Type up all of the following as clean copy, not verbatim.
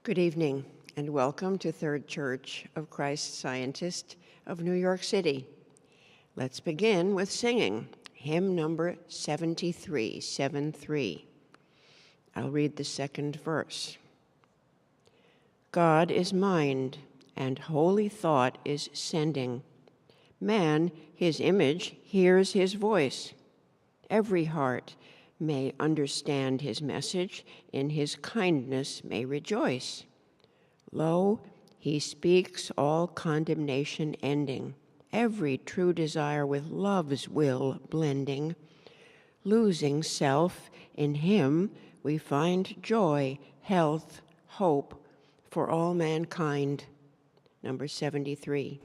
Good evening, and welcome to Third Church of Christ Scientist of New York City. Let's begin with singing hymn number 73. I'll read the second verse. God is mind, and holy thought is sending. Man, his image, hears his voice. Every heart may understand his message, in his kindness may rejoice. Lo, he speaks all condemnation ending, every true desire with love's will blending. Losing self in him, we find joy, health, hope for all mankind. Number 73.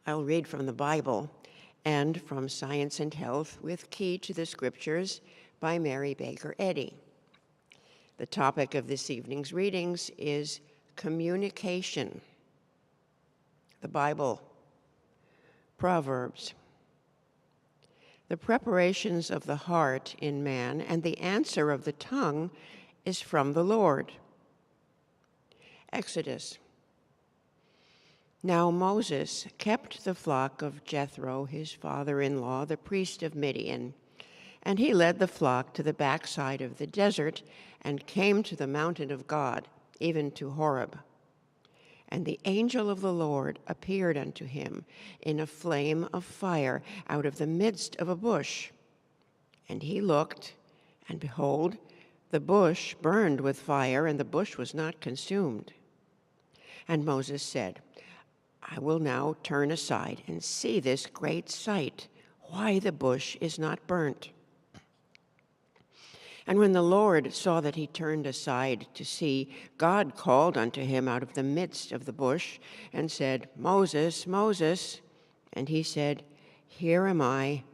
I'll read from the Bible and from Science and Health with Key to the Scriptures by Mary Baker Eddy. The topic of this evening's readings is communication. The Bible. Proverbs. The preparations of the heart in man and the answer of the tongue is from the Lord. Exodus. Now Moses kept the flock of Jethro, his father-in-law, the priest of Midian, and he led the flock to the backside of the desert and came to the mountain of God, even to Horeb. And the angel of the Lord appeared unto him in a flame of fire out of the midst of a bush. And he looked, and behold, the bush burned with fire, and the bush was not consumed. And Moses said, I will now turn aside and see this great sight, why the bush is not burnt." And when the Lord saw that he turned aside to see, God called unto him out of the midst of the bush and said, "Moses, Moses." And he said, "Here am I."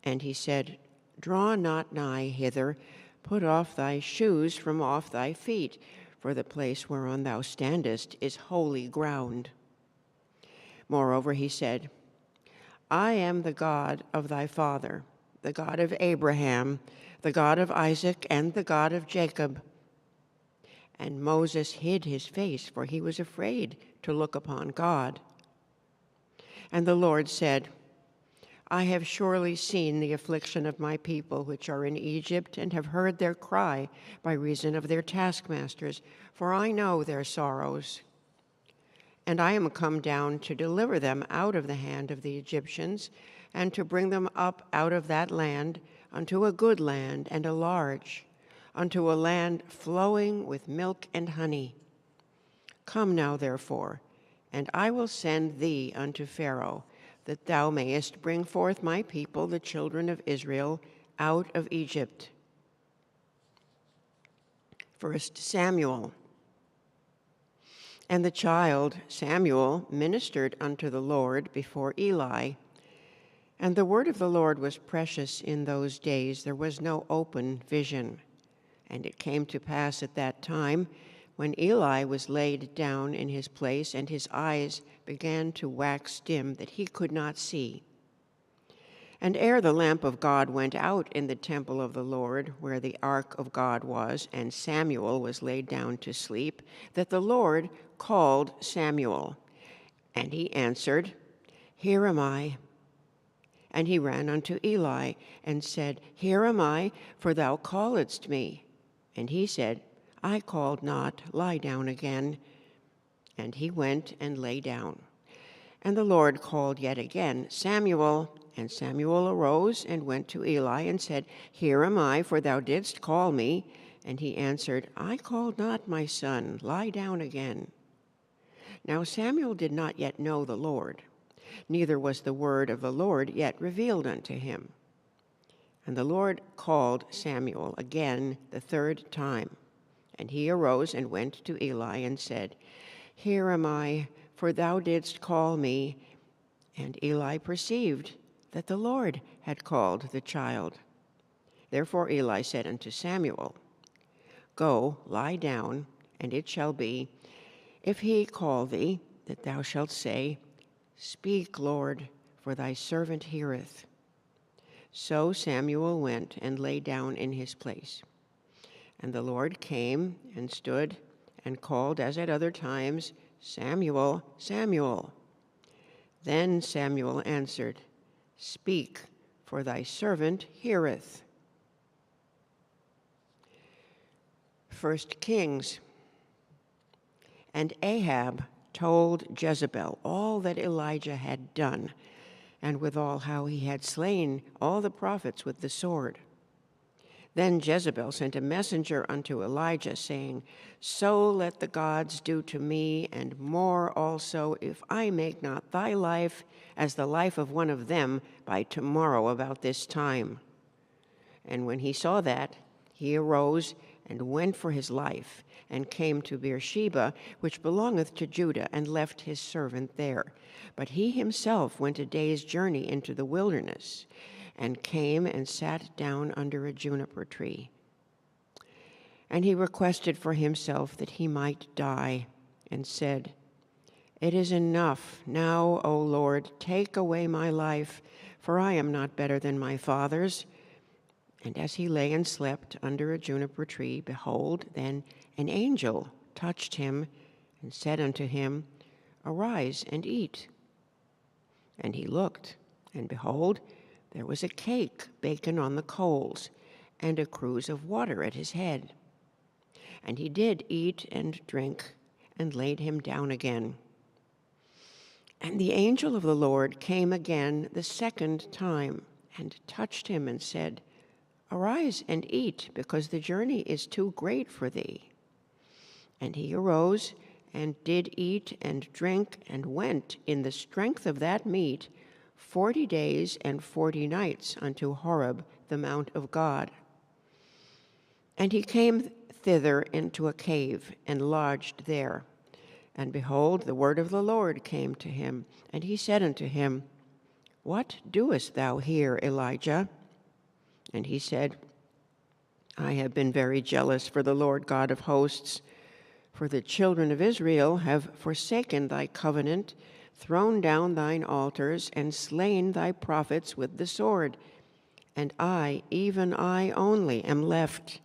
And he said, "Draw not nigh hither, put off thy shoes from off thy feet, for the place whereon thou standest is holy ground." Moreover, he said, "I am the God of thy father, the God of Abraham, the God of Isaac, and the God of Jacob." And Moses hid his face, for he was afraid to look upon God. And the Lord said, "I have surely seen the affliction of my people which are in Egypt, and have heard their cry by reason of their taskmasters, for I know their sorrows. And I am come down to deliver them out of the hand of the Egyptians, and to bring them up out of that land unto a good land and a large, unto a land flowing with milk and honey. Come now, therefore, and I will send thee unto Pharaoh, that thou mayest bring forth my people, the children of Israel, out of Egypt." 1 Samuel. And the child Samuel ministered unto the Lord before Eli. And the word of the Lord was precious in those days. There was no open vision. And it came to pass at that time, when Eli was laid down in his place, and his eyes began to wax dim, that he could not see. And ere the lamp of God went out in the temple of the Lord, where the ark of God was, and Samuel was laid down to sleep, that the Lord called Samuel. And he answered, "Here am I." And he ran unto Eli, and said, "Here am I, for thou calledst me." And he said, "I called not, lie down again." And he went and lay down. And the Lord called yet again, "Samuel." And Samuel arose and went to Eli, and said, "Here am I, for thou didst call me." And he answered, "I called not, my son, lie down again." Now Samuel did not yet know the Lord, neither was the word of the Lord yet revealed unto him. And the Lord called Samuel again the third time. And he arose and went to Eli, and said, "Here am I, for thou didst call me." And Eli perceived that the Lord had called the child. Therefore Eli said unto Samuel, "Go, lie down, and it shall be, if he call thee, that thou shalt say, Speak, Lord, for thy servant heareth." So Samuel went and lay down in his place. And the Lord came and stood and called as at other times, "Samuel, Samuel." Then Samuel answered, "Speak, for thy servant heareth." 1 Kings. And Ahab told Jezebel all that Elijah had done, and withal how he had slain all the prophets with the sword. Then Jezebel sent a messenger unto Elijah, saying, "So let the gods do to me, and more also, if I make not thy life as the life of one of them by tomorrow about this time." And when he saw that, he arose and went for his life, and came to Beersheba, which belongeth to Judah, and left his servant there. But he himself went a day's journey into the wilderness, and came and sat down under a juniper tree. And he requested for himself that he might die, and said, "It is enough. Now, O Lord, take away my life, for I am not better than my fathers." And as he lay and slept under a juniper tree, behold, then an angel touched him and said unto him, "Arise and eat." And he looked, and behold, there was a cake baken on the coals, and a cruse of water at his head. And he did eat and drink, and laid him down again. And the angel of the Lord came again the second time, and touched him, and said, "Arise and eat, because the journey is too great for thee." And he arose and did eat and drink, and went in the strength of that meat 40 days and 40 nights unto Horeb, the mount of God. And he came thither into a cave, and lodged there. And behold, the word of the Lord came to him, and he said unto him, What doest thou here, Elijah? And he said, I have been very jealous for the Lord God of hosts, for the children of Israel have forsaken thy covenant, thrown down thine altars, and slain thy prophets with the sword. And I, even I only, am left,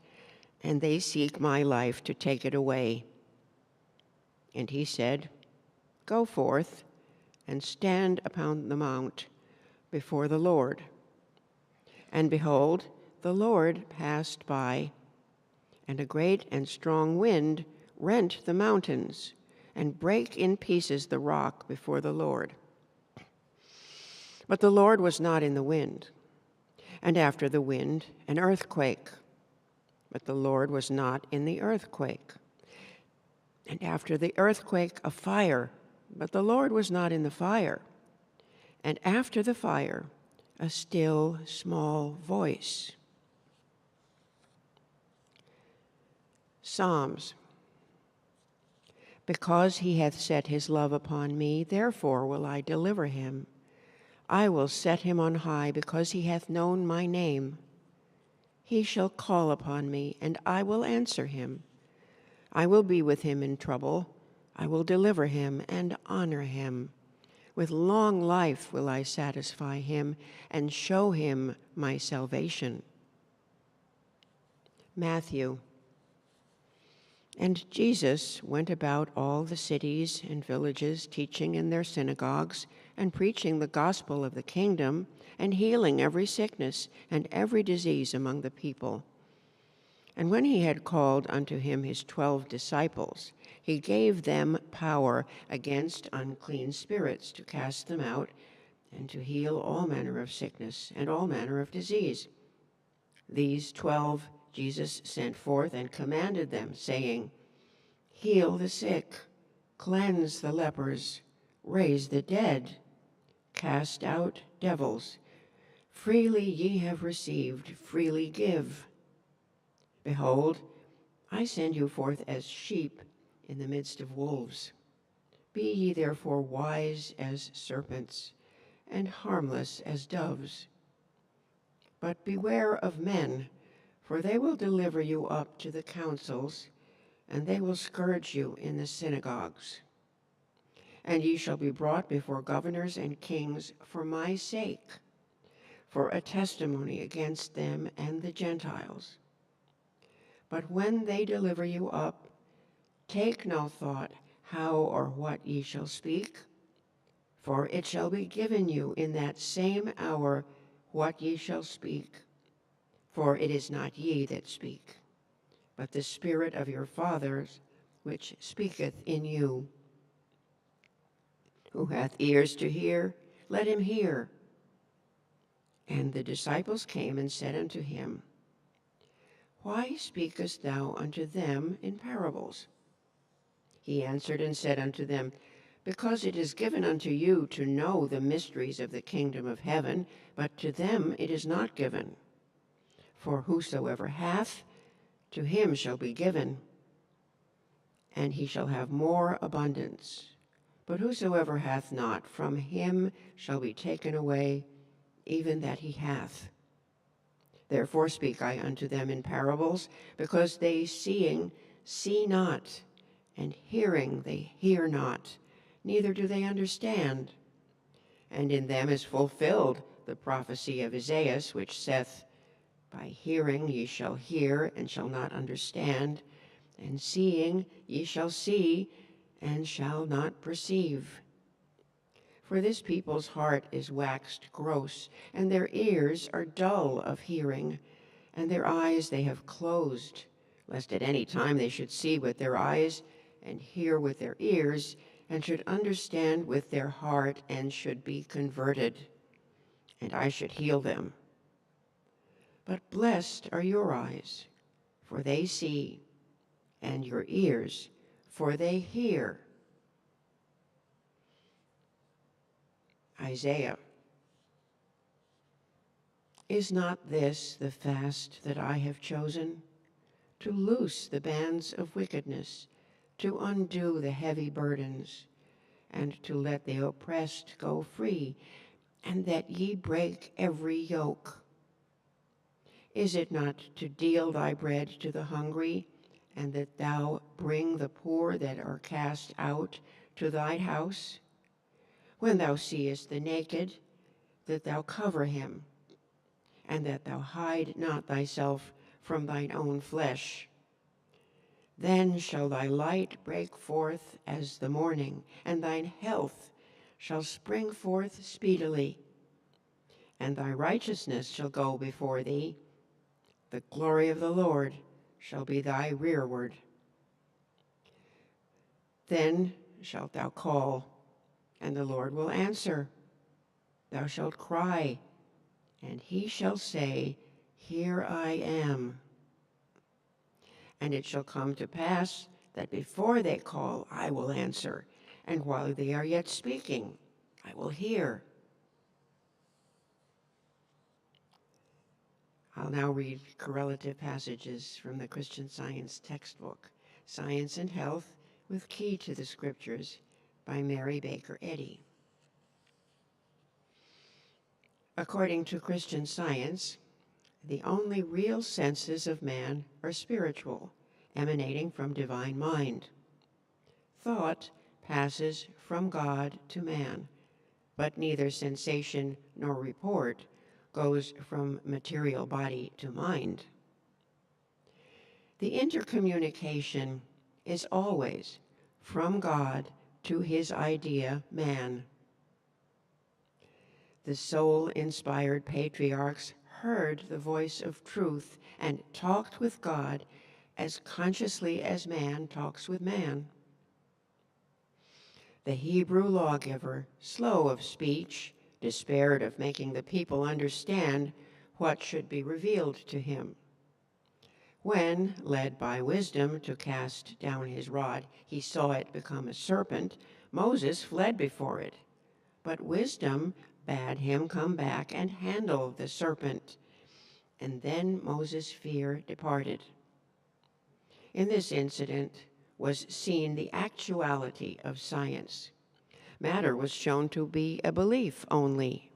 and they seek my life to take it away. And he said, Go forth, and stand upon the mount before the Lord. And behold, the Lord passed by, and a great and strong wind rent the mountains, and brake in pieces the rock before the Lord. But the Lord was not in the wind. And after the wind, an earthquake. But the Lord was not in the earthquake. And after the earthquake, a fire. But the Lord was not in the fire. And after the fire, a still small voice. Psalms. Because he hath set his love upon me, therefore will I deliver him. I will set him on high, because he hath known my name. He shall call upon me, and I will answer him. I will be with him in trouble. I will deliver him and honor him. With long life will I satisfy him and show him my salvation. Matthew. And Jesus went about all the cities and villages, teaching in their synagogues, and preaching the gospel of the kingdom, and healing every sickness and every disease among the people. And when he had called unto him his 12 disciples, he gave them power against unclean spirits to cast them out, and to heal all manner of sickness and all manner of disease. These 12 Jesus sent forth and commanded them, saying, Heal the sick, cleanse the lepers, raise the dead, cast out devils. Freely ye have received, freely give. Behold, I send you forth as sheep in the midst of wolves. Be ye therefore wise as serpents, and harmless as doves. But beware of men, for they will deliver you up to the councils, and they will scourge you in the synagogues. And ye shall be brought before governors and kings for my sake, for a testimony against them and the Gentiles. But when they deliver you up, take no thought how or what ye shall speak, for it shall be given you in that same hour what ye shall speak. For it is not ye that speak, but the Spirit of your fathers which speaketh in you. Who hath ears to hear, let him hear. And the disciples came and said unto him, Why speakest thou unto them in parables? He answered and said unto them, Because it is given unto you to know the mysteries of the kingdom of heaven, but to them it is not given. For whosoever hath, to him shall be given, and he shall have more abundance. But whosoever hath not, from him shall be taken away even that he hath. Therefore speak I unto them in parables, because they seeing see not, and hearing they hear not, neither do they understand. And in them is fulfilled the prophecy of Isaiah, which saith, By hearing ye shall hear, and shall not understand, and seeing ye shall see, and shall not perceive. For this people's heart is waxed gross, and their ears are dull of hearing, and their eyes they have closed, lest at any time they should see with their eyes, and hear with their ears, and should understand with their heart, and should be converted, and I should heal them. But blessed are your eyes, for they see, and your ears, for they hear. Isaiah. Is not this the fast that I have chosen? To loose the bands of wickedness, to undo the heavy burdens, and to let the oppressed go free, and that ye break every yoke. Is it not to deal thy bread to the hungry, and that thou bring the poor that are cast out to thy house? When thou seest the naked, that thou cover him, and that thou hide not thyself from thine own flesh. Then shall thy light break forth as the morning, and thine health shall spring forth speedily, and thy righteousness shall go before thee. The glory of the Lord shall be thy rearward. Then shalt thou call, and the Lord will answer. Thou shalt cry, and he shall say, Here I am. And it shall come to pass that before they call, I will answer, and while they are yet speaking, I will hear. I'll now read correlative passages from the Christian Science textbook, Science and Health with Key to the Scriptures, by Mary Baker Eddy. According to Christian Science, the only real senses of man are spiritual, emanating from divine mind. Thought passes from God to man, but neither sensation nor report goes from material body to mind. The intercommunication is always from God to his idea, man. The soul-inspired patriarchs heard the voice of truth and talked with God as consciously as man talks with man. The Hebrew lawgiver, slow of speech, despaired of making the people understand what should be revealed to him. When, led by wisdom to cast down his rod, he saw it become a serpent, Moses fled before it. But wisdom bade him come back and handle the serpent. And then Moses' fear departed. In this incident was seen the actuality of science. Matter was shown to be a belief only.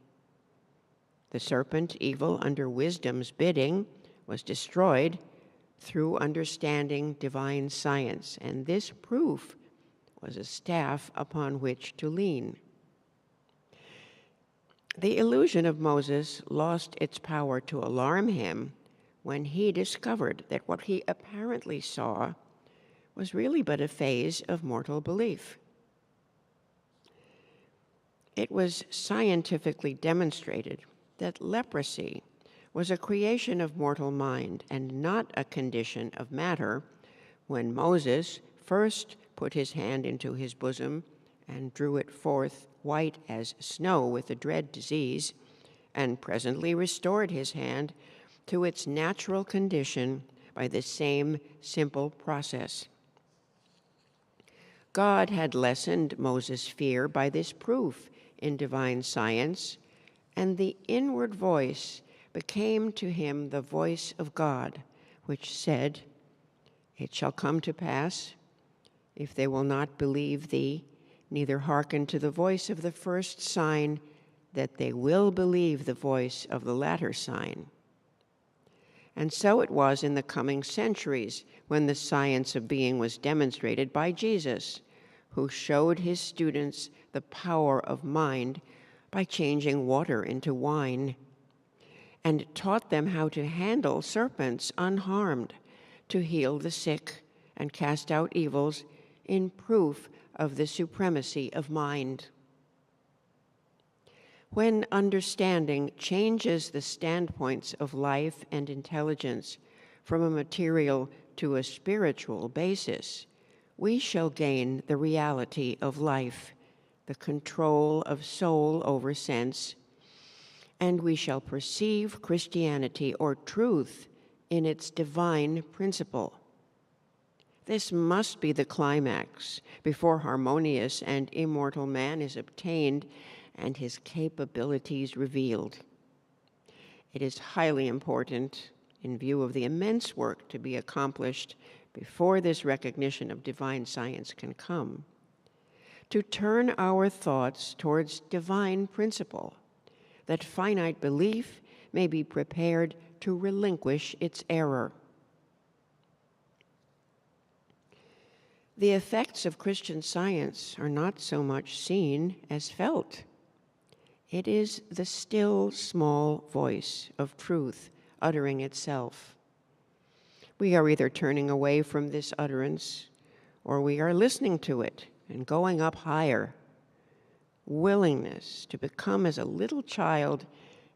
The serpent, evil under wisdom's bidding, was destroyed through understanding divine science, and this proof was a staff upon which to lean. The illusion of Moses lost its power to alarm him when he discovered that what he apparently saw was really but a phase of mortal belief. It was scientifically demonstrated that leprosy was a creation of mortal mind and not a condition of matter when Moses first put his hand into his bosom and drew it forth white as snow with the dread disease, and presently restored his hand to its natural condition by the same simple process. God had lessened Moses' fear by this proof in divine science, and the inward voice became to him the voice of God, which said, It shall come to pass, if they will not believe thee, neither hearken to the voice of the first sign, that they will believe the voice of the latter sign. And so it was in the coming centuries when the science of being was demonstrated by Jesus, who showed his students the power of mind by changing water into wine, and taught them how to handle serpents unharmed, to heal the sick and cast out evils in proof of the supremacy of mind. When understanding changes the standpoints of life and intelligence from a material to a spiritual basis, we shall gain the reality of life, the control of soul over sense, and we shall perceive Christianity or truth in its divine principle. This must be the climax before harmonious and immortal man is obtained and his capabilities revealed. It is highly important, in view of the immense work to be accomplished before this recognition of divine science can come, to turn our thoughts towards divine principle, that finite belief may be prepared to relinquish its error. The effects of Christian Science are not so much seen as felt. It is the still, small voice of truth uttering itself. We are either turning away from this utterance, or we are listening to it and going up higher. Willingness to become as a little child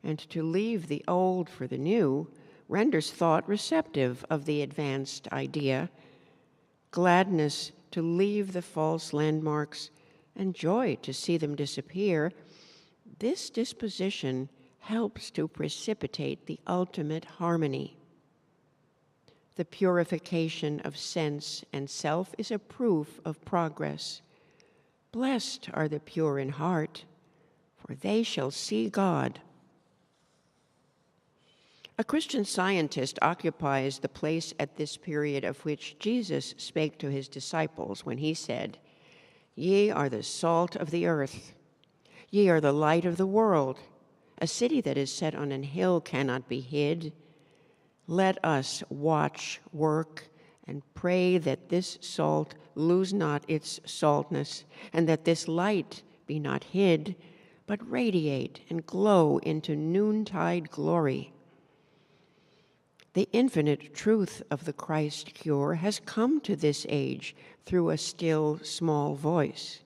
and to leave the old for the new renders thought receptive of the advanced idea, gladness to leave the false landmarks, and joy to see them disappear. This disposition helps to precipitate the ultimate harmony. The purification of sense and self is a proof of progress. Blessed are the pure in heart, for they shall see God. A Christian Scientist occupies the place at this period of which Jesus spake to his disciples when he said, "Ye are the salt of the earth. Ye are the light of the world. A city that is set on an hill cannot be hid. Let us watch, work, and pray that this salt lose not its saltness, and that this light be not hid, but radiate and glow into noontide glory." The infinite truth of the Christ cure has come to this age through a still, small voice,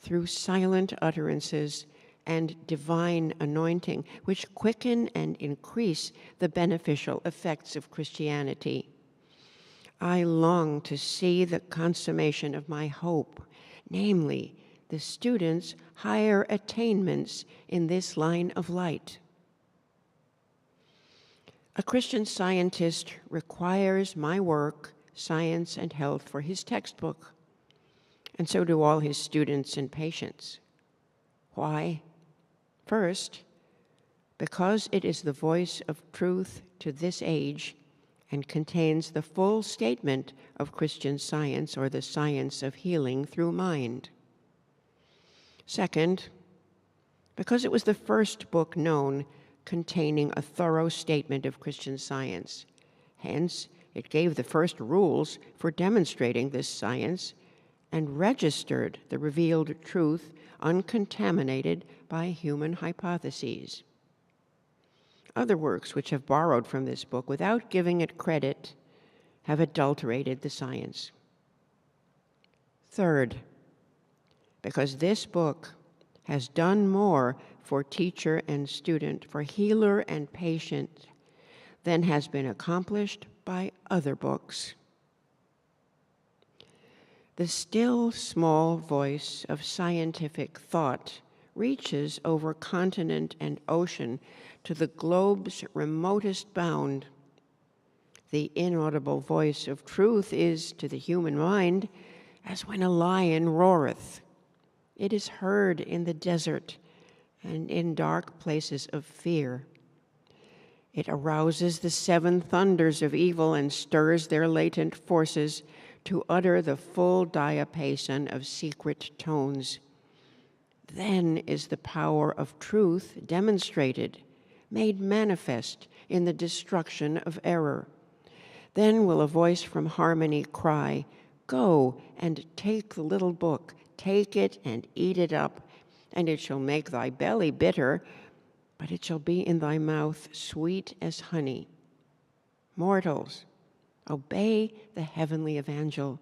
through silent utterances and divine anointing, which quicken and increase the beneficial effects of Christianity. I long to see the consummation of my hope, namely, the students' higher attainments in this line of light. A Christian Scientist requires my work, Science and Health, for his textbook, and so do all his students and patients. Why? First, because it is the voice of truth to this age and contains the full statement of Christian Science, or the science of healing through mind. Second, because it was the first book known containing a thorough statement of Christian Science. Hence, it gave the first rules for demonstrating this science and registered the revealed truth uncontaminated by human hypotheses. Other works which have borrowed from this book without giving it credit have adulterated the science. Third, because this book has done more for teacher and student, for healer and patient, than has been accomplished by other books. The still small voice of scientific thought reaches over continent and ocean to the globe's remotest bound. The inaudible voice of truth is, to the human mind, as when a lion roareth. It is heard in the desert and in dark places of fear. It arouses the seven thunders of evil and stirs their latent forces to utter the full diapason of secret tones. Then is the power of truth demonstrated, made manifest in the destruction of error. Then will a voice from harmony cry, "Go and take the little book, take it and eat it up, and it shall make thy belly bitter, but it shall be in thy mouth sweet as honey." Mortals, obey the heavenly evangel.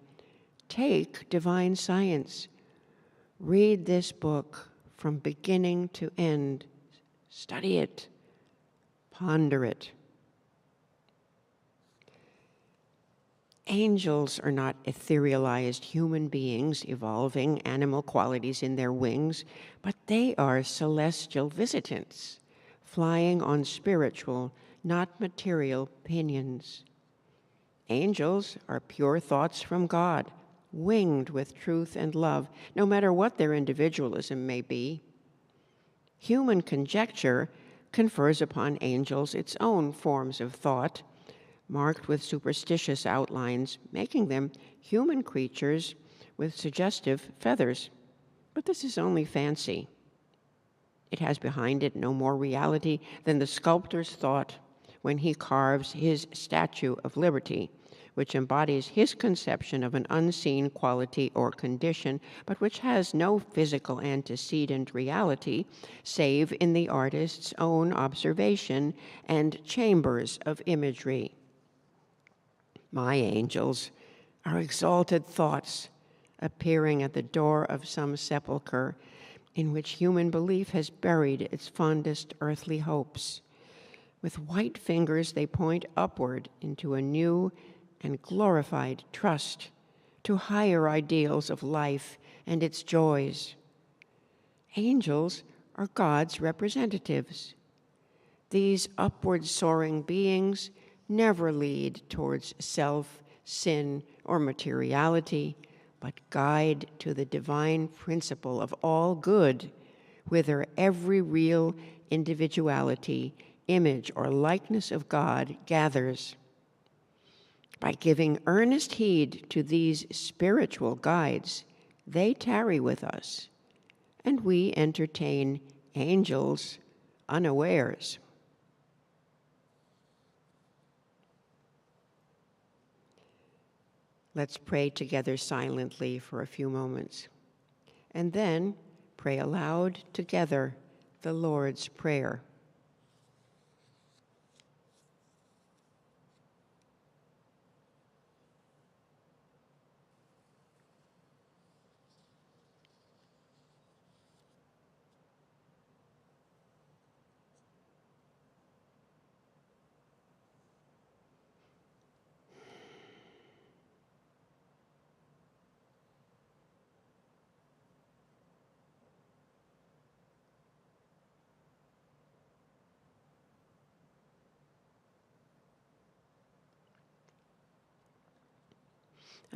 Take divine science. Read this book from beginning to end. Study it. Ponder it. Angels are not etherealized human beings evolving animal qualities in their wings, but they are celestial visitants, flying on spiritual, not material pinions. Angels are pure thoughts from God, winged with truth and love, no matter what their individualism may be. Human conjecture confers upon angels its own forms of thought, marked with superstitious outlines, making them human creatures with suggestive feathers. But this is only fancy. It has behind it no more reality than the sculptor's thought when he carves his Statue of Liberty, which embodies his conception of an unseen quality or condition, but which has no physical antecedent reality save in the artist's own observation and chambers of imagery. My angels are exalted thoughts appearing at the door of some sepulchre in which human belief has buried its fondest earthly hopes. With white fingers they point upward into a new and glorified trust to higher ideals of life and its joys. Angels are God's representatives. These upward soaring beings never lead towards self, sin, or materiality, but guide to the divine principle of all good, whither every real individuality, image, or likeness of God gathers. By giving earnest heed to these spiritual guides, they tarry with us, and we entertain angels unawares. Let's pray together silently for a few moments, and then pray aloud together the Lord's Prayer.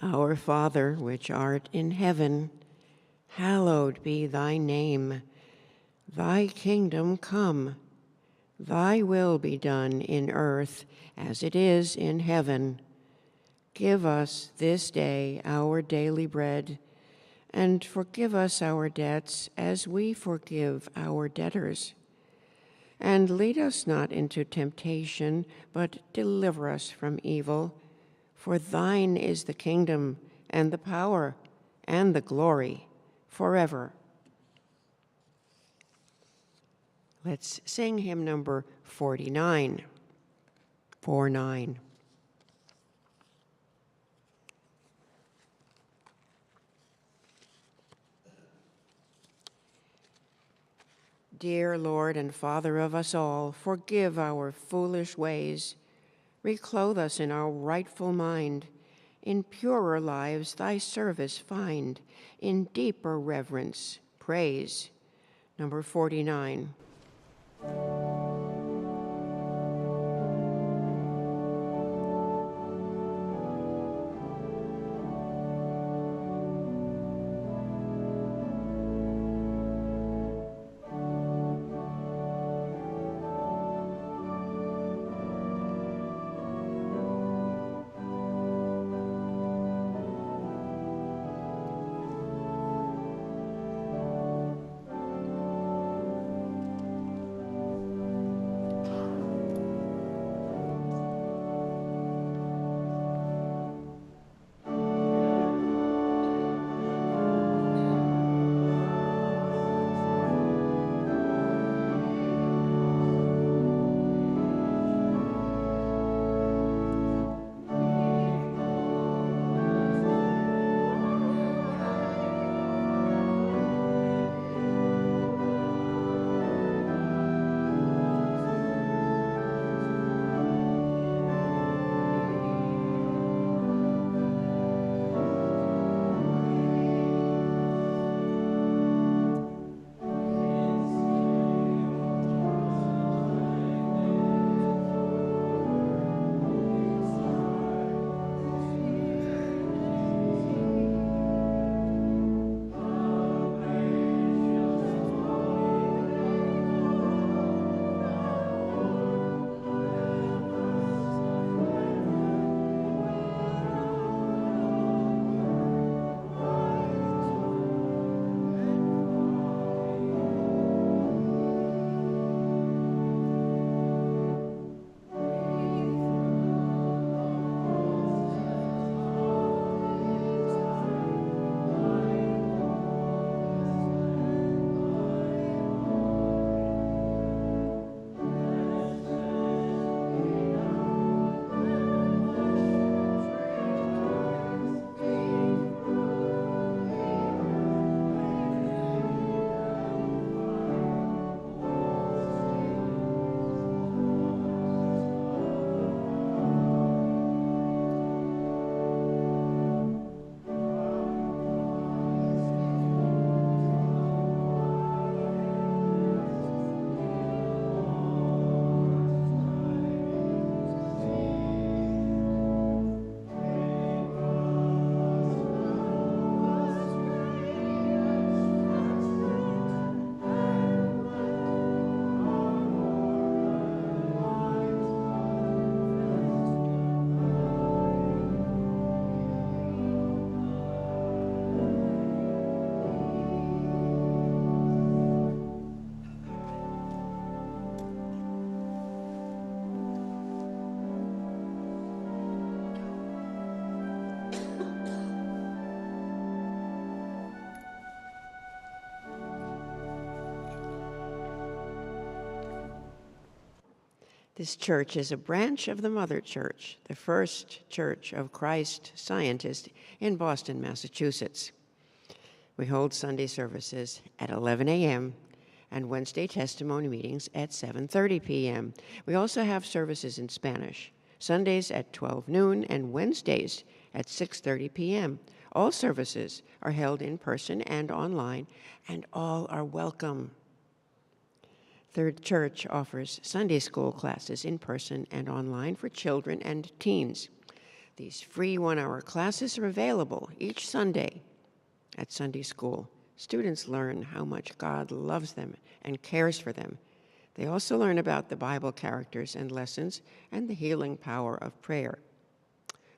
Our Father, which art in heaven, hallowed be thy name. Thy kingdom come. Thy will be done in earth as it is in heaven. Give us this day our daily bread, and forgive us our debts as we forgive our debtors. And lead us not into temptation, but deliver us from evil. For thine is the kingdom, and the power, and the glory, forever. Let's sing hymn number 49. 49. Dear Lord and Father of us all, forgive our foolish ways. Reclothe us in our rightful mind. In purer lives thy service find. In deeper reverence, praise. Number 49. This church is a branch of the Mother Church, the First Church of Christ Scientist in Boston, Massachusetts. We hold Sunday services at 11 a.m. and Wednesday testimony meetings at 7:30 p.m. We also have services in Spanish, Sundays at 12 noon and Wednesdays at 6:30 p.m. All services are held in person and online, and all are welcome. Third Church offers Sunday school classes in person and online for children and teens. These free one-hour classes are available each Sunday at Sunday school. Students learn how much God loves them and cares for them. They also learn about the Bible characters and lessons and the healing power of prayer.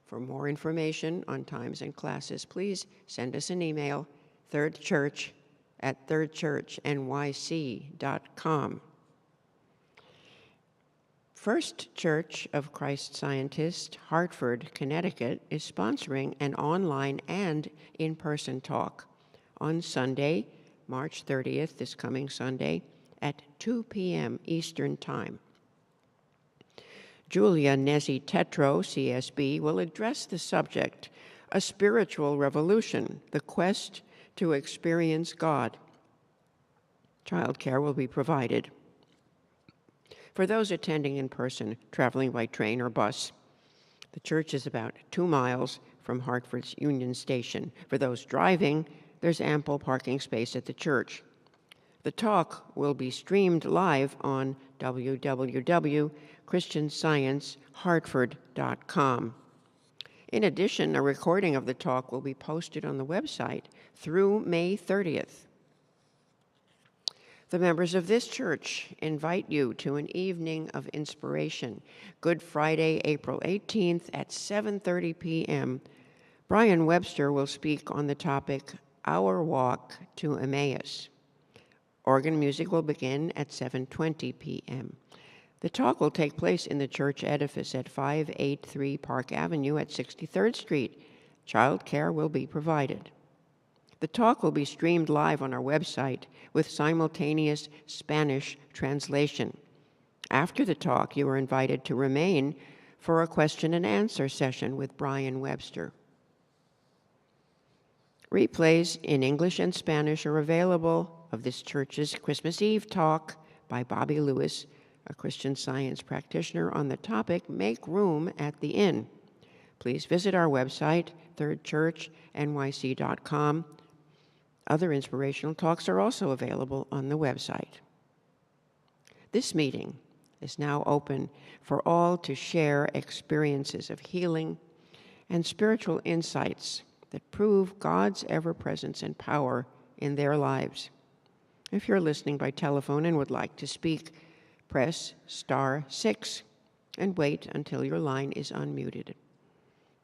For more information on times and classes, please send us an email, thirdchurch@thirdchurchnyc.com. First Church of Christ Scientist, Hartford, Connecticut, is sponsoring an online and in-person talk on Sunday, March 30th, this coming Sunday, at 2 p.m. Eastern Time. Julia Nezzi-Tetro, CSB, will address the subject, A Spiritual Revolution, the Quest to Experience God. Childcare will be provided. For those attending in person, traveling by train or bus, the church is about 2 miles from Hartford's Union Station. For those driving, there's ample parking space at the church. The talk will be streamed live on www.christiansciencehartford.com. In addition, a recording of the talk will be posted on the website through May 30th. The members of this church invite you to an evening of inspiration, Good Friday, April 18th at 7:30 p.m. Brian Webster will speak on the topic, Our Walk to Emmaus. Organ music will begin at 7:20 p.m. The talk will take place in the church edifice at 583 Park Avenue at 63rd Street. Child care will be provided. The talk will be streamed live on our website with simultaneous Spanish translation. After the talk, you are invited to remain for a question and answer session with Brian Webster. Replays in English and Spanish are available of this church's Christmas Eve talk by Bobby Lewis, a Christian Science practitioner, on the topic, Make Room at the Inn. Please visit our website, thirdchurchnyc.com. Other inspirational talks are also available on the website. This meeting is now open for all to share experiences of healing and spiritual insights that prove God's ever-presence and power in their lives. If you're listening by telephone and would like to speak, press *6 and wait until your line is unmuted.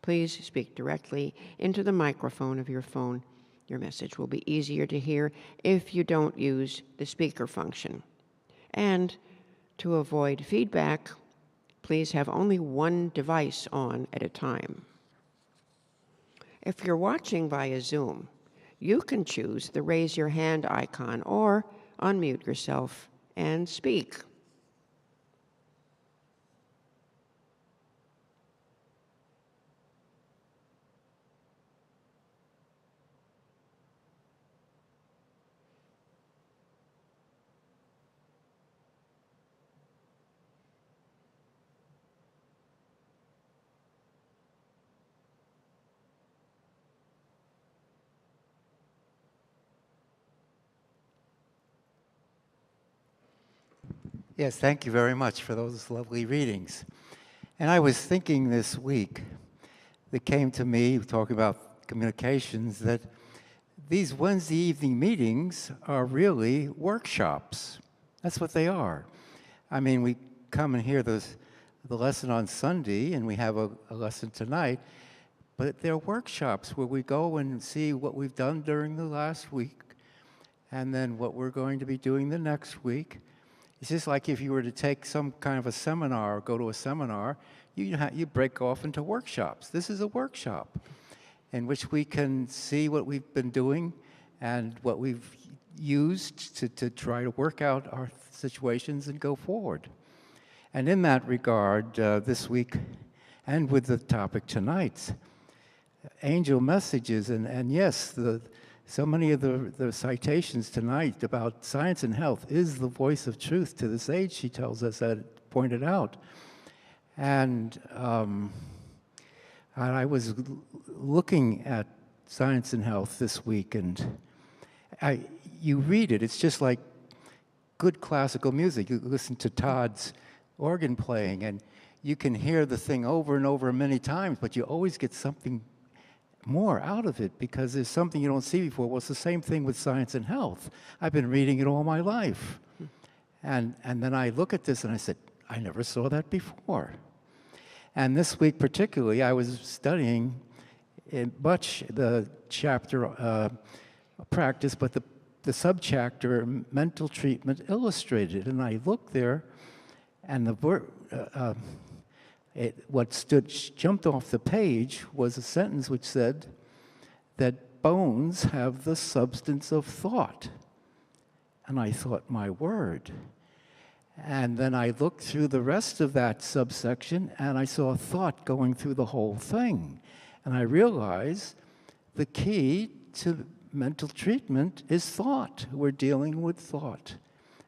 Please speak directly into the microphone of your phone. Your message will be easier to hear if you don't use the speaker function. And to avoid feedback, please have only one device on at a time. If you're watching via Zoom, you can choose the raise your hand icon or unmute yourself and speak. Yes, thank you very much for those lovely readings. And I was thinking this week, that came to me, talking about communications, that these Wednesday evening meetings are really workshops. That's what they are. I mean, we come and hear the lesson on Sunday, and we have a lesson tonight, but they're workshops where we go and see what we've done during the last week, and then what we're going to be doing the next week. It's just like if you were to take some kind of a seminar or go to a seminar, you break off into workshops. This is a workshop in which we can see what we've been doing and what we've used to try to work out our situations and go forward. And in that regard, this week, and with the topic tonight, angel messages, and yes, so many of the citations tonight about science and health is the voice of truth to this age, she tells us, that pointed out. And I was looking at science and health this week, and you read it, it's just like good classical music. You listen to Todd's organ playing, and you can hear the thing over and over many times, but you always get something more out of it because there's something you don't see before. Well, it's the same thing with science and health. I've been reading it all my life. And then I look at this and I said, I never saw that before. And this week particularly, I was studying in much the chapter practice, but the subchapter mental treatment illustrated. And I looked there, and what jumped off the page was a sentence which said that bones have the substance of thought. And I thought, my word. And then I looked through the rest of that subsection, and I saw thought going through the whole thing. And I realized the key to mental treatment is thought. We're dealing with thought.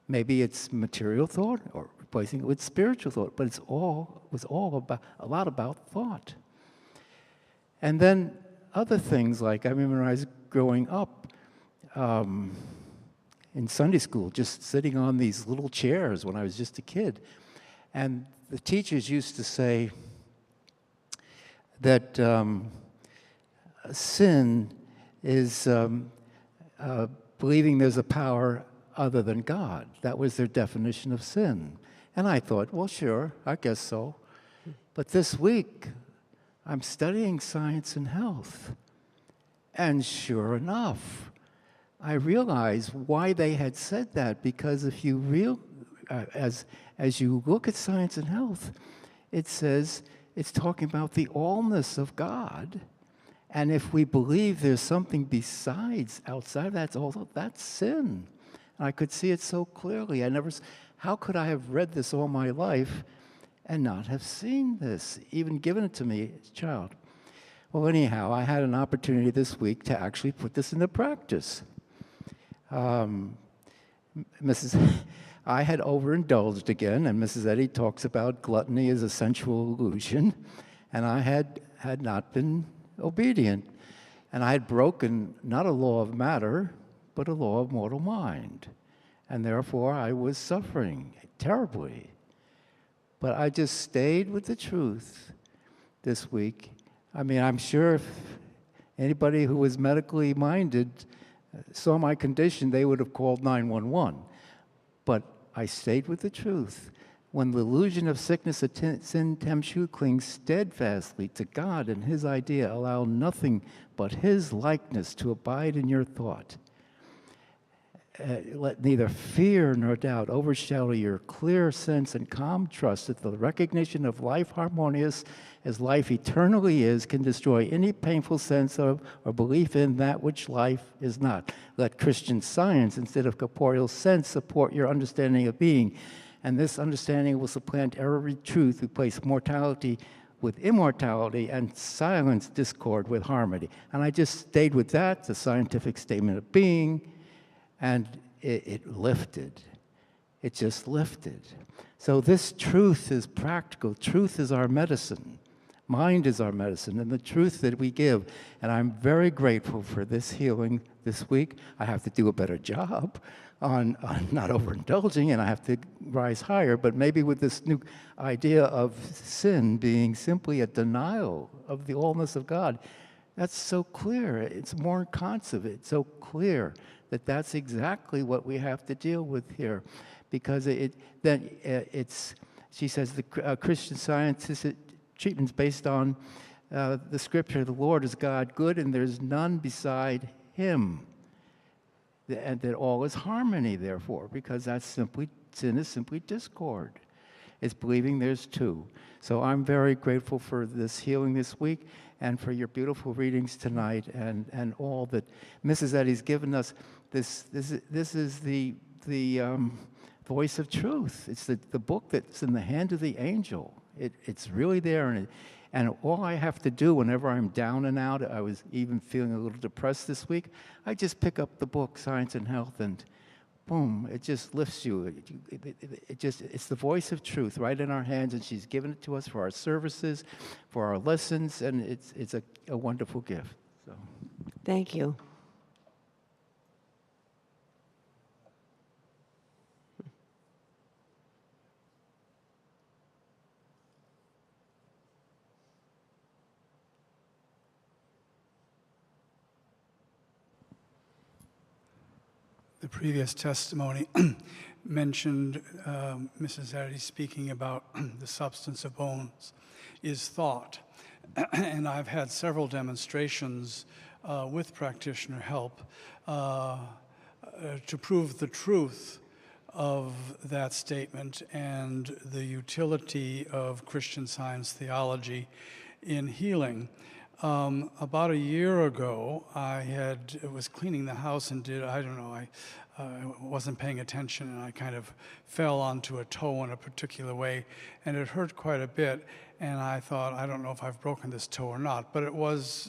Maybe it's material thought or replacing it with spiritual thought, but it was all about a lot about thought. And then other things, like I remember when I was growing up in Sunday school, just sitting on these little chairs when I was just a kid, and the teachers used to say that sin is believing there's a power other than God. That was their definition of sin. And I thought, well, sure, I guess so. But this week, I'm studying science and health. And sure enough, I realized why they had said that, because if you as you look at science and health, it says it's talking about the allness of God. And if we believe there's something besides, outside of that, that's sin. And I could see it so clearly. How could I have read this all my life and not have seen this, even given it to me as a child? Well, anyhow, I had an opportunity this week to actually put this into practice. I had overindulged again, and Mrs. Eddy talks about gluttony as a sensual illusion, and I had not been obedient. And I had broken not a law of matter, but a law of mortal mind. And therefore, I was suffering terribly. But I just stayed with the truth this week. I mean, I'm sure if anybody who was medically minded saw my condition, they would have called 911. But I stayed with the truth. When the illusion of sickness and sin tempts you, cling steadfastly to God and His idea. Allow nothing but His likeness to abide in your thought. Let neither fear nor doubt overshadow your clear sense and calm trust that the recognition of life harmonious as life eternally is can destroy any painful sense of or belief in that which life is not. Let Christian science instead of corporeal sense support your understanding of being. And this understanding will supplant every truth, replace mortality with immortality, and silence discord with harmony. And I just stayed with that, the scientific statement of being, and it lifted. It just lifted. So this truth is practical. Truth is our medicine. Mind is our medicine, and the truth that we give. And I'm very grateful for this healing this week. I have to do a better job on not overindulging, and I have to rise higher, but maybe with this new idea of sin being simply a denial of the allness of God, that's so clear. It's more responsive. It's so clear that that's exactly what we have to deal with here, because she says the Christian scientific treatment's based on the scripture, the Lord is God good, and there's none beside Him. And that all is harmony, therefore, because sin is simply discord. It's believing there's two. So I'm very grateful for this healing this week and for your beautiful readings tonight and all that Mrs. Eddy's given us. This is the voice of truth. It's the book that's in the hand of the angel. It's really there, and all I have to do whenever I'm down and out, I was even feeling a little depressed this week, I just pick up the book, Science and Health, and boom, it just lifts you. It's the voice of truth right in our hands, and she's given it to us for our services, for our lessons, and it's a wonderful gift. So, Thank you. The previous testimony mentioned Mrs. Addy speaking about the substance of bones is thought. And I've had several demonstrations with practitioner help to prove the truth of that statement and the utility of Christian Science theology in healing. About a year ago, I was cleaning the house and I wasn't paying attention, and I kind of fell onto a toe in a particular way, and it hurt quite a bit, and I thought, I don't know if I've broken this toe or not, but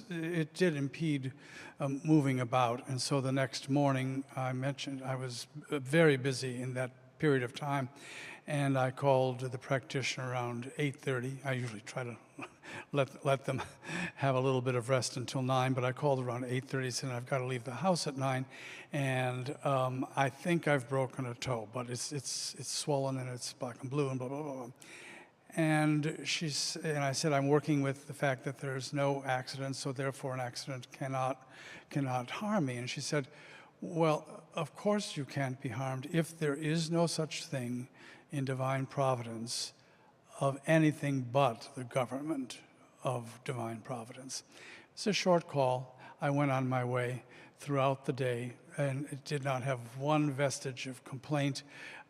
it did impede moving about, and so the next morning, I was very busy in that period of time, and I called the practitioner around 8:30. I usually try to let them have a little bit of rest until 9, but I called around 8:30, saying I've got to leave the house at 9, and I think I've broken a toe, but it's swollen and it's black and blue and blah, blah, blah, blah. And I said, I'm working with the fact that there's no accident, so therefore an accident cannot harm me. And she said, well, of course you can't be harmed if there is no such thing in divine providence of anything but the government of divine providence. It's a short call. I went on my way throughout the day, and it did not have one vestige of complaint.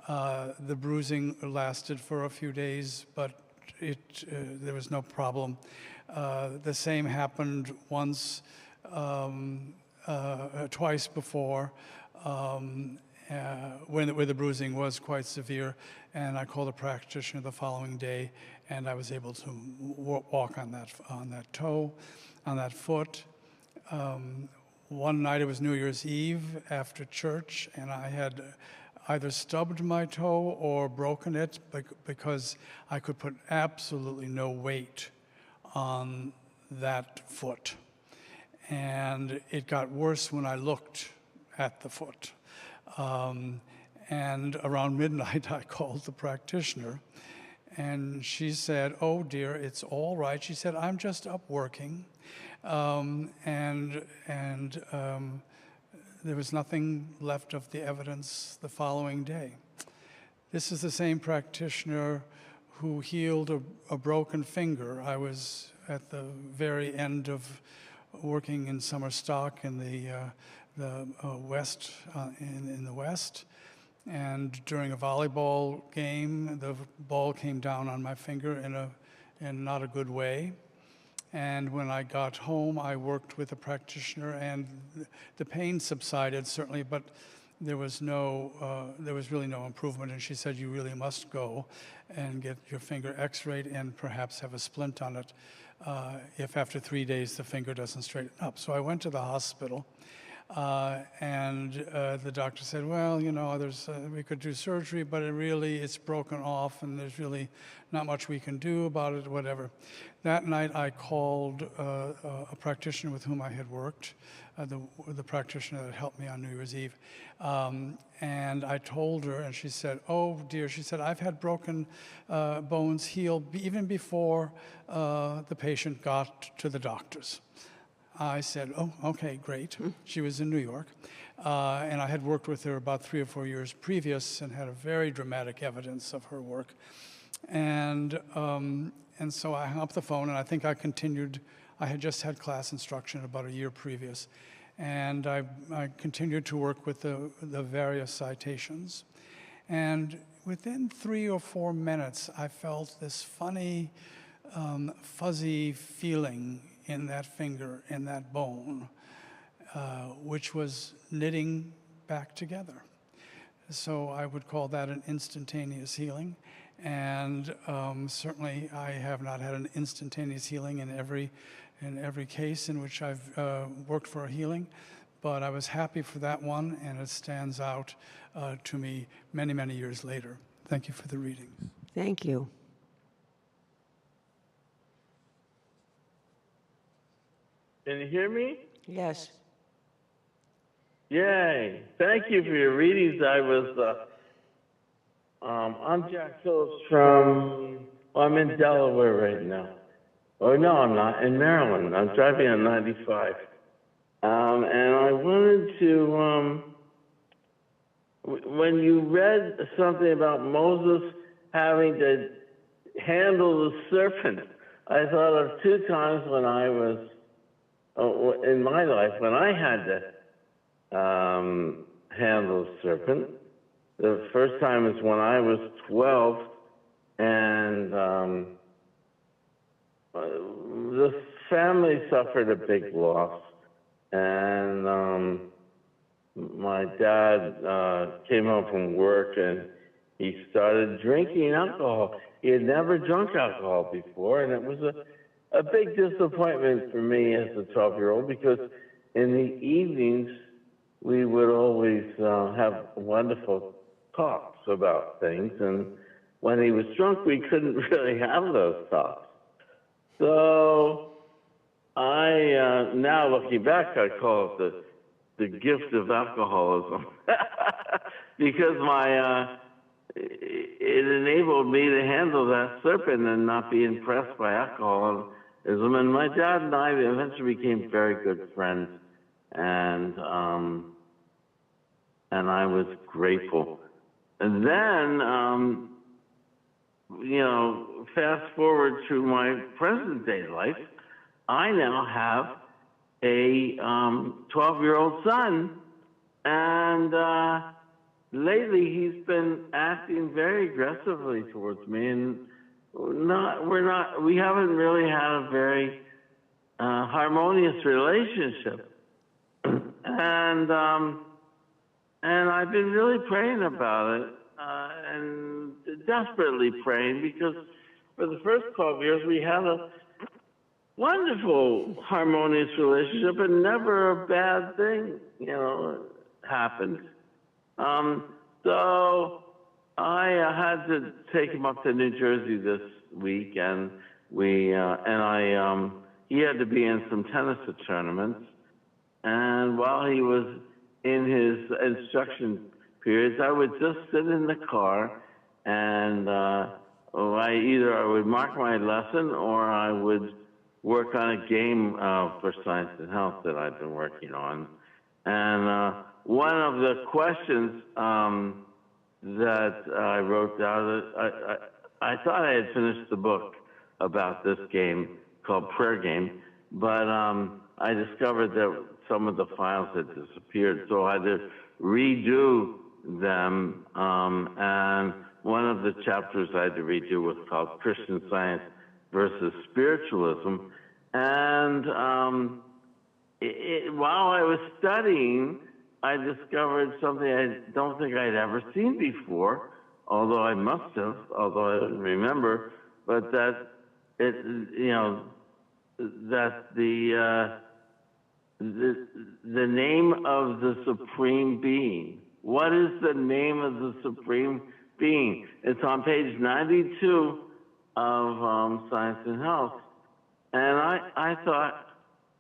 The bruising lasted for a few days, but there was no problem. The same happened once, twice before, where the bruising was quite severe, and I called a practitioner the following day, and I was able to walk on that toe, on that foot. One night, it was New Year's Eve after church, and I had either stubbed my toe or broken it because I could put absolutely no weight on that foot. And it got worse when I looked at the foot. And around midnight, I called the practitioner, and she said, oh dear, it's all right. She said, I'm just up working. There was nothing left of the evidence the following day. This is the same practitioner who healed a broken finger. I was at the very end of working in summer stock in the West, in the West, and during a volleyball game, the ball came down on my finger in not a good way. And when I got home, I worked with a practitioner, and the pain subsided certainly, but there was really no improvement. And she said, "You really must go and get your finger X-rayed and perhaps have a splint on it if after 3 days the finger doesn't straighten up." So I went to the hospital, and the doctor said, "Well, you know, we could do surgery, but it's broken off, and there's really not much we can do about it, whatever." That night, I called a practitioner with whom I had worked, the practitioner that helped me on New Year's Eve, and I told her, and she said, "Oh dear," she said, "I've had broken bones heal even before the patient got to the doctors." I said, "Oh, okay, great." She was in New York, and I had worked with her about 3 or 4 years previous and had a very dramatic evidence of her work. And so I hung up the phone, and I think I continued. I had just had class instruction about a year previous, and I continued to work with the various citations. And within 3 or 4 minutes, I felt this funny, fuzzy feeling in that finger, in that bone, which was knitting back together. So I would call that an instantaneous healing. And certainly I have not had an instantaneous healing in every case in which I've worked for a healing, but I was happy for that one, and it stands out to me many, many years later. Thank you for the readings. Thank you. Can you hear me? Yes. Yay. Thank you for your readings. I'm Jack Phillips I'm in Delaware right now. Oh, no, I'm not. In Maryland. I'm driving on 95. And I wanted to, when you read something about Moses having to handle the serpent, I thought of 2 times when I was, in my life, when I had to handle the serpent. The first time is when I was 12, and the family suffered a big loss. And my dad came home from work, and he started drinking alcohol. He had never drunk alcohol before, and it was a big disappointment for me as a 12-year-old, because in the evenings, we would always have wonderful talks about things, and when he was drunk, we couldn't really have those talks. So I, now looking back, I call it the gift of alcoholism, because it enabled me to handle that serpent and not be impressed by alcoholism. And my dad and I eventually became very good friends, and I was grateful. And then, you know, fast forward to my present day life, I now have a 12-year-old son, and lately he's been acting very aggressively towards me, and we haven't really had a very harmonious relationship. And I've been really praying about it, and desperately praying, because for the first 12 years we had a wonderful harmonious relationship, and never a bad thing, you know, happened. So I had to take him up to New Jersey this week, and he had to be in some tennis tournaments. And while he was in his instruction periods, I would just sit in the car, and I would mark my lesson, or I would work on a game for Science and Health that I've been working on. And one of the questions that I wrote down, I thought I had finished the book about this game called Prayer Game, but I discovered that some of the files had disappeared, so I had to redo them. And one of the chapters I had to redo was called Christian Science versus Spiritualism. And while I was studying, I discovered something I don't think I'd ever seen before, although I must have, although I didn't remember, but that the name of the Supreme Being. What is the name of the Supreme Being? It's on page 92 of Science and Health. And I thought,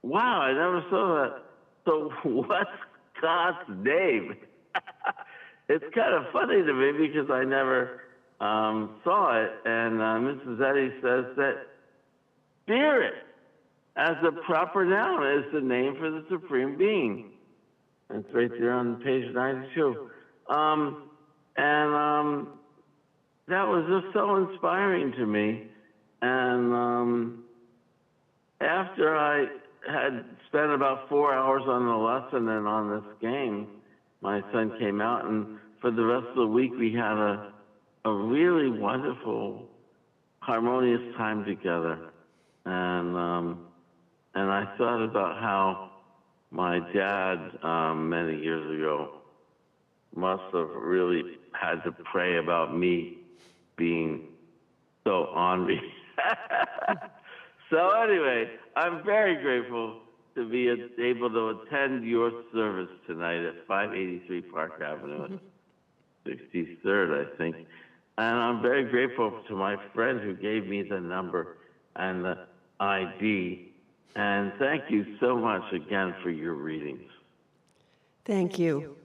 wow, I never saw that. So what's God's name? It's kind of funny to me because I never saw it. And Mrs. Eddy says that Spirit, as a proper noun, is the name for the Supreme Being. It's right there on page 92. That was just so inspiring to me. And after I had spent about 4 hours on the lesson and on this game, my son came out, and for the rest of the week we had a really wonderful, harmonious time together. And I thought about how my dad, many years ago, must have really had to pray about me being so ornery. So anyway, I'm very grateful to be able to attend your service tonight at 583 Park Avenue, 63rd, I think. And I'm very grateful to my friend who gave me the number and the ID. And thank you so much again for your readings. Thank you.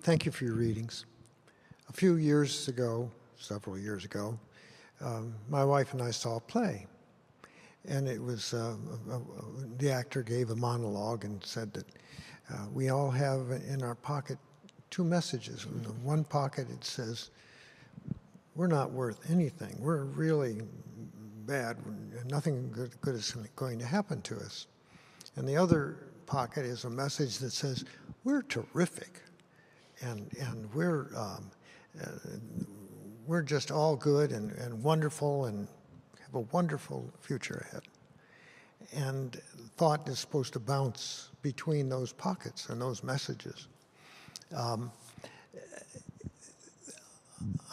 Thank you for your readings. A few years ago, several years ago, my wife and I saw a play. And it was, the actor gave a monologue and said that we all have in our pocket two messages. In the one pocket it says, we're not worth anything. We're really bad. Nothing good is going to happen to us. And the other pocket is a message that says, we're terrific. And we're just all good and wonderful and have a wonderful future ahead. And thought is supposed to bounce between those pockets and those messages.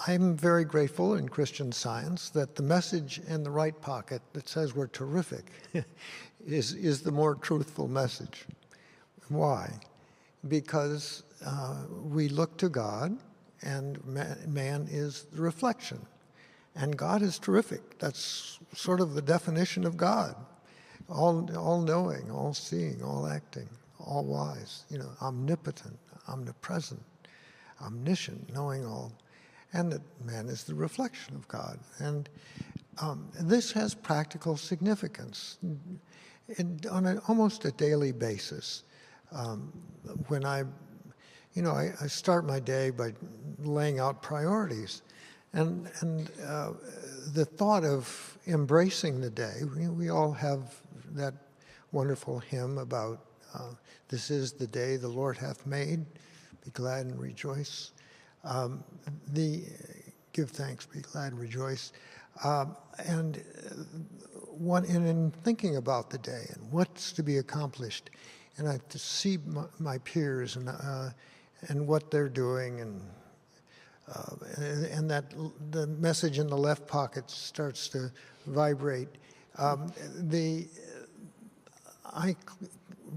I'm very grateful in Christian Science that the message in the right pocket that says we're terrific is the more truthful message. Why? Because we look to God, and man is the reflection. And God is terrific. That's sort of the definition of God. All-knowing, all-seeing, all-acting, all-wise, omnipotent, omnipresent, omniscient, knowing all. And that man is the reflection of God. And this has practical significance on almost a daily basis. When I start my day by laying out priorities. And the thought of embracing the day, we all have that wonderful hymn about this is the day the Lord hath made, be glad and rejoice. Give thanks, be glad and rejoice. And in thinking about the day and what's to be accomplished, and I see my peers and what they're doing, and that the message in the left pocket starts to vibrate.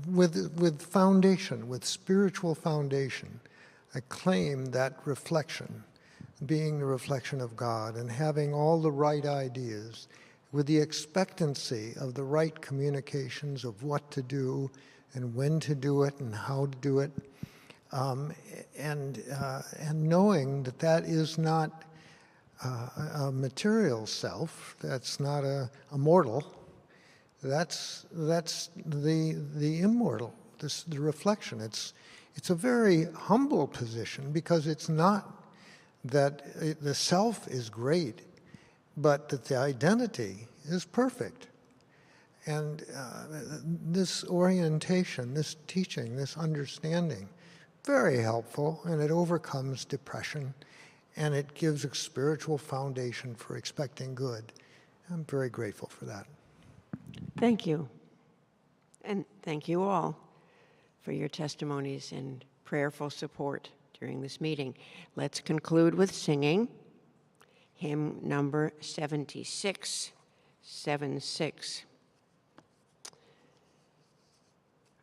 With foundation, with spiritual foundation, I claim that reflection, being the reflection of God and having all the right ideas, with the expectancy of the right communications of what to do and when to do it and how to do it. And knowing that is not a material self, that's not a mortal, that's the immortal, the reflection. It's a very humble position because it's not that the self is great, but that the identity is perfect. And this orientation, this teaching, this understanding very helpful, and it overcomes depression, and it gives a spiritual foundation for expecting good. I'm very grateful for that. Thank you. And thank you all for your testimonies and prayerful support during this meeting. Let's conclude with singing hymn number 7676.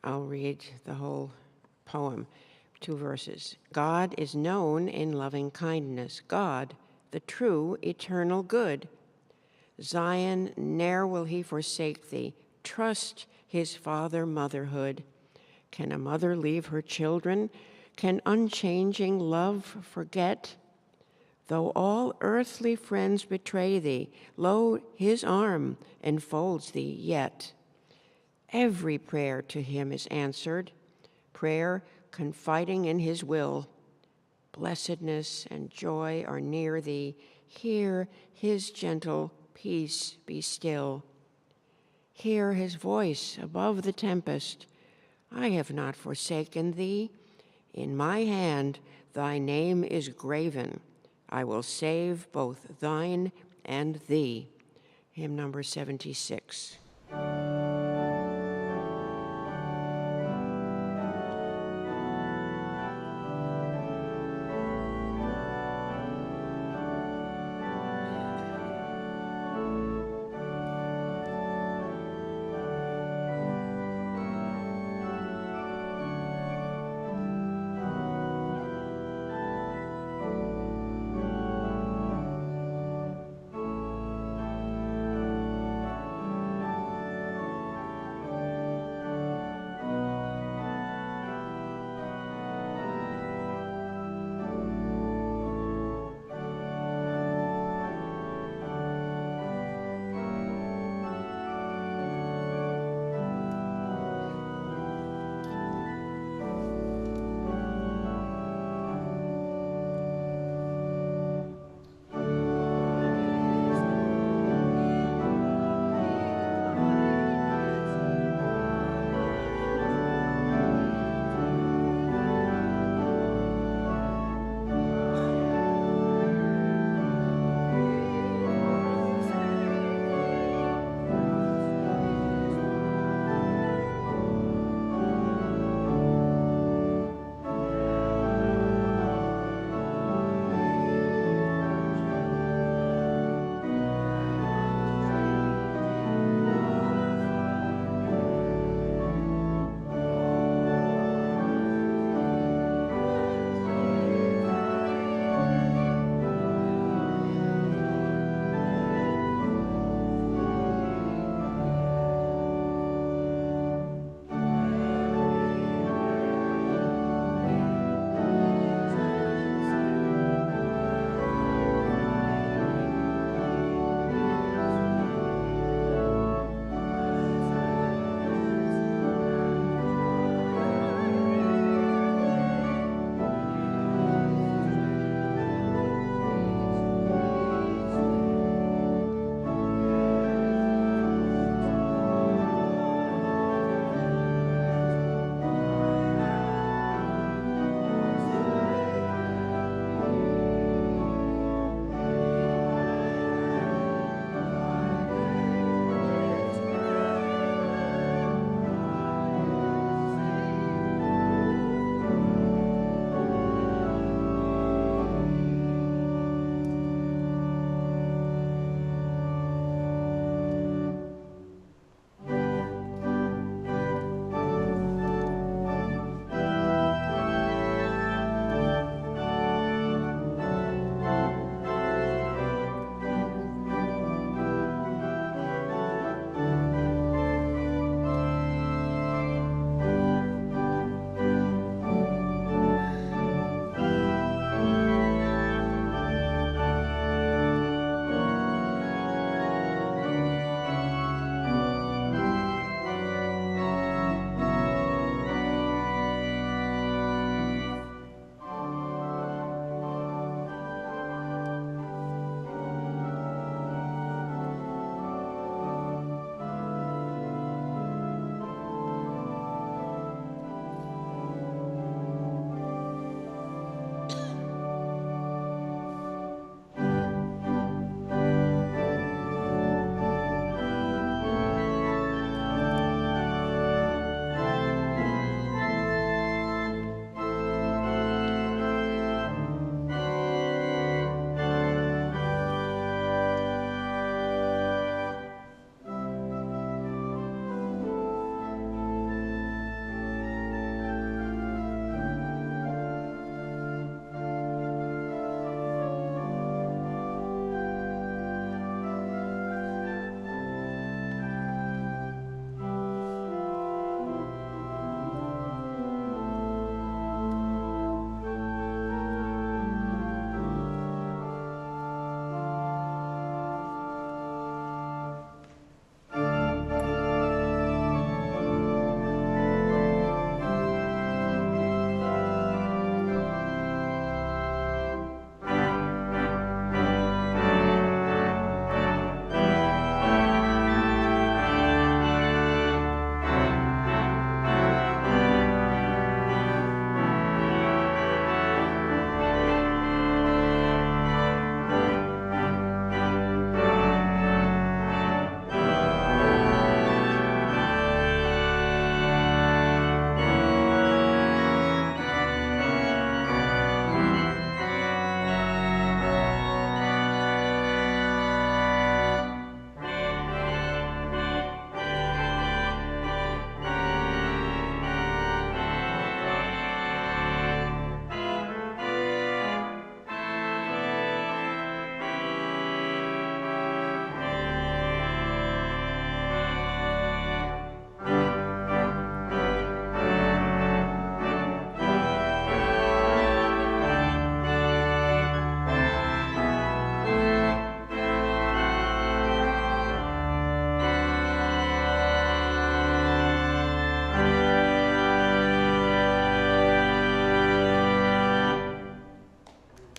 I'll read the whole poem, 2 verses. God is known in loving kindness, God, the true, eternal good. Zion, ne'er will he forsake thee. Trust his father motherhood. Can a mother leave her children? Can unchanging love forget? Though all earthly friends betray thee, lo, his arm enfolds thee yet. Every prayer to him is answered, prayer confiding in his will. Blessedness and joy are near thee. Hear his gentle peace be still. Hear his voice above the tempest. I have not forsaken thee. In my hand thy name is graven. I will save both thine and thee. Hymn number 76.